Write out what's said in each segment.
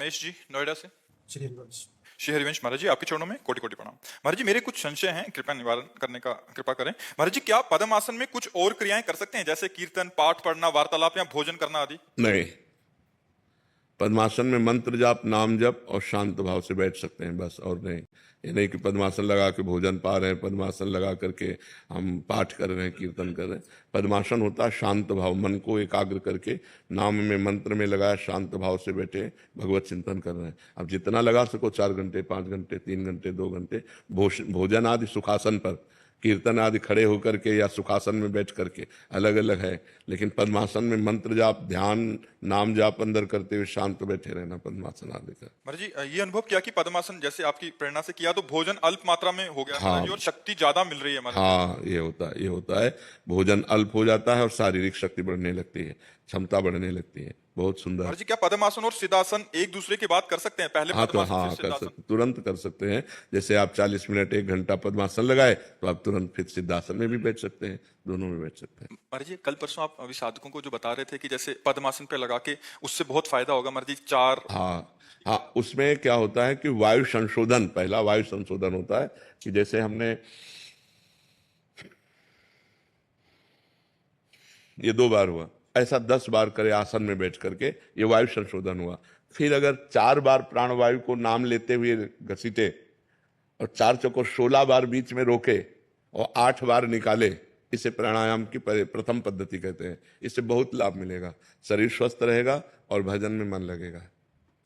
महेश जी, नोएडा से। श्री हरिवंश। श्री हरिवंश महाराज जी, आपके चरणों में कोटि कोटि प्रणाम। महाराज जी, मेरे कुछ संशय हैं, कृपया निवारण करने का कृपा करें। महाराज जी, क्या पद्म आसन में कुछ और क्रियाएं कर सकते हैं, जैसे कीर्तन, पाठ पढ़ना, वार्तालाप या भोजन करना आदि? नहीं, पद्मासन में मंत्र जाप, नाम जप और शांत भाव से बैठ सकते हैं, बस। और नहीं, ये नहीं कि पद्मासन लगा के भोजन पा रहे हैं, पद्मासन लगा करके हम पाठ कर रहे हैं, कीर्तन कर रहे हैं। पद्मासन होता है शांत भाव, मन को एकाग्र करके नाम में, मंत्र में लगाया, शांत भाव से बैठे भगवत चिंतन कर रहे हैं। अब जितना लगा सको, 4 घंटे, 5 घंटे, 3 घंटे, 2 घंटे, भोजन आदि सुखासन पर, कीर्तन आदि खड़े होकर के या सुखासन में बैठ करके, अलग अलग है। लेकिन पद्मासन में मंत्र जाप, ध्यान, नाम जाप अंदर करते हुए शांत बैठे रहना, पद्मासन आदि का। महाराज जी, ये अनुभव किया कि पद्मासन जैसे आपकी प्रेरणा से किया तो भोजन अल्प मात्रा में हो गया, हाँ। महाराज जी, और शक्ति ज्यादा मिल रही है महाराज जी। हाँ, ये होता है। भोजन अल्प हो जाता है और शारीरिक शक्ति बढ़ने लगती है, क्षमता बढ़ने लगती है। बहुत सुंदर। महाराज जी, क्या पद्मासन और सिद्धासन एक दूसरे के बाद कर सकते हैं? पहले हाँ, तो पद्मासन, हाँ, फिर कर सिद्धासन? सकते, तुरंत कर सकते हैं। जैसे आप 40 मिनट 1 घंटा पद्मासन लगाए तो आप तुरंत फिर सिद्धासन में भी बैठ सकते हैं, दोनों में बैठ सकते हैं। महाराज जी, कल परसों आप अभी साधकों को जो बता रहे थे कि जैसे पद्मासन पे लगा के उससे बहुत फायदा होगा महाराज जी, 4। हाँ, उसमें क्या होता है कि वायु संशोधन, पहला वायु संशोधन होता है कि जैसे हमने ये 2 बार हुआ, ऐसा 10 बार करे आसन में बैठ करके, ये वायु संशोधन हुआ। फिर अगर 4 बार प्राणवायु को नाम लेते हुए घसीटे और 4 चौको 16 बार बीच में रोके और 8 बार निकाले, इसे प्राणायाम की प्रथम पद्धति कहते हैं। इससे बहुत लाभ मिलेगा, शरीर स्वस्थ रहेगा और भजन में मन लगेगा।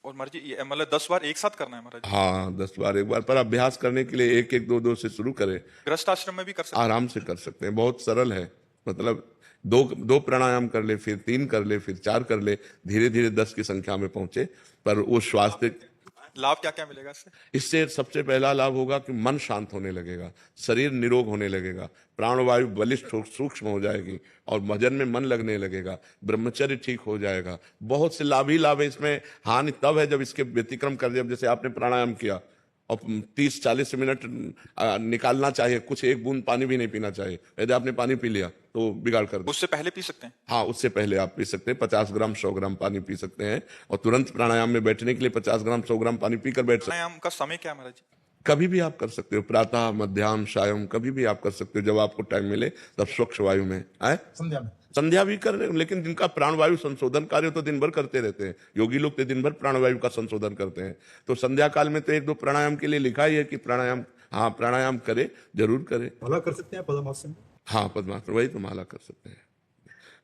और महाराज जी, ये मतलब 10 बार एक साथ करना है महाराज जी? हाँ, 10 बार एक बार, पर अभ्यास करने के लिए 1-1, 2-2 से शुरू करें। गृहस्थ आश्रम में भी कर सकते हैं? आराम से कर सकते हैं, बहुत सरल है। मतलब दो प्राणायाम कर ले, फिर 3 कर ले, फिर 4 कर ले, धीरे धीरे 10 की संख्या में पहुंचे। पर वो स्वास्थ्य लाभ क्या क्या मिलेगा इससे? इससे सबसे पहला लाभ होगा कि मन शांत होने लगेगा, शरीर निरोग होने लगेगा, प्राणवायु बलिष्ठ सूक्ष्म हो जाएगी और भजन में मन लगने लगेगा, ब्रह्मचर्य ठीक हो जाएगा। बहुत से लाभ ही लाभ है इसमें। हानि तब है जब इसके व्यतिक्रम कर दिया। जैसे आपने प्राणायाम किया और 30-40 मिनट निकालना चाहिए, कुछ 1 बूंद पानी भी नहीं पीना चाहिए। यदि आपने पानी पी लिया तो बिगाड़ कर दो। उससे पहले पी सकते हैं? हाँ, उससे पहले आप पी सकते हैं। 50 ग्राम 100 ग्राम पानी पी सकते हैं और तुरंत प्राणायाम में बैठने के लिए 50 ग्राम 100 ग्राम पानी पीकर बैठ सकते हैं। प्राणायाम का समय क्या है महाराज जी? कभी भी आप कर सकते हो, प्रातः, मध्याह्न, सायं, कभी भी आप कर सकते हो। जब आपको टाइम मिले तब स्वच्छ वायु में आए, संध्या में। संध्या भी कर रहे हो, लेकिन जिनका प्राणवायु संशोधन कार्य तो दिन भर करते रहते हैं। योगी लोग तो दिन भर प्राणवायु का संशोधन करते हैं। तो संध्या काल में तो 1-2 प्राणायाम के लिए लिखा ही है कि प्राणायाम, हाँ, प्राणायाम करे, जरूर करे। माला कर सकते हैं पद्मासन? हाँ, पद्मासन, वही तो माला कर सकते हैं।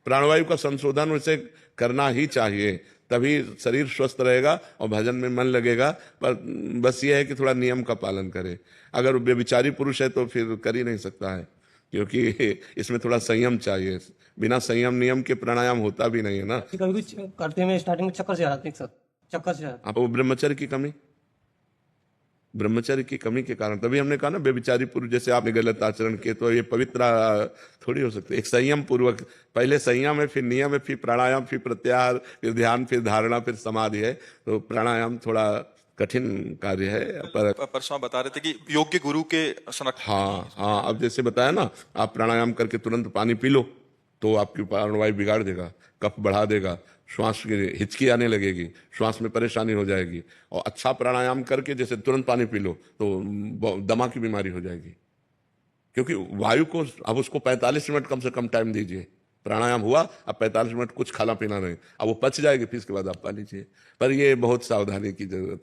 प्राणवायु का संशोधन उसे करना ही चाहिए, तभी शरीर स्वस्थ रहेगा और भजन में मन लगेगा। पर बस ये है कि थोड़ा नियम का पालन करे। अगर व्यभिचारी पुरुष है तो फिर कर ही नहीं सकता है, क्योंकि इसमें थोड़ा संयम चाहिए। बिना संयम नियम के प्राणायाम होता भी नहीं है ना। कभी करते में स्टार्टिंग में चक्कर से आ जाते हैं, चक्कर से अब वो ब्रह्मचर्य की कमी के कारण, तभी हमने कहा ना, व्यभिचारी पुरुष जैसे आपने गलत आचरण किए तो ये पवित्र थोड़ी हो सकते। एक संयम पूर्वक, पहले संयम है, फिर नियम है, फिर प्राणायाम, फिर प्रत्याहार, फिर ध्यान, फिर धारणा, फिर समाधि है। तो प्राणायाम थोड़ा कठिन कार्य है। पर परसों आप बता रहे थे कि योग्य गुरु के संरक्षण। हाँ, अब जैसे बताया ना, आप प्राणायाम करके तुरंत पानी पी लो तो आपकी प्राणवायु बिगाड़ देगा, कफ बढ़ा देगा, श्वास की हिचकी आने लगेगी, श्वास में परेशानी हो जाएगी। और अच्छा प्राणायाम करके जैसे तुरंत पानी पी लो तो दमा की बीमारी हो जाएगी, क्योंकि वायु को अब उसको 45 मिनट कम से कम टाइम दीजिए। प्राणायाम हुआ, अब 45 मिनट कुछ खाना पीना नहीं, अब वो पच जाएगी, फिर इसके बाद आप पा लीजिए। पर ये बहुत सावधानी की जरूरत है।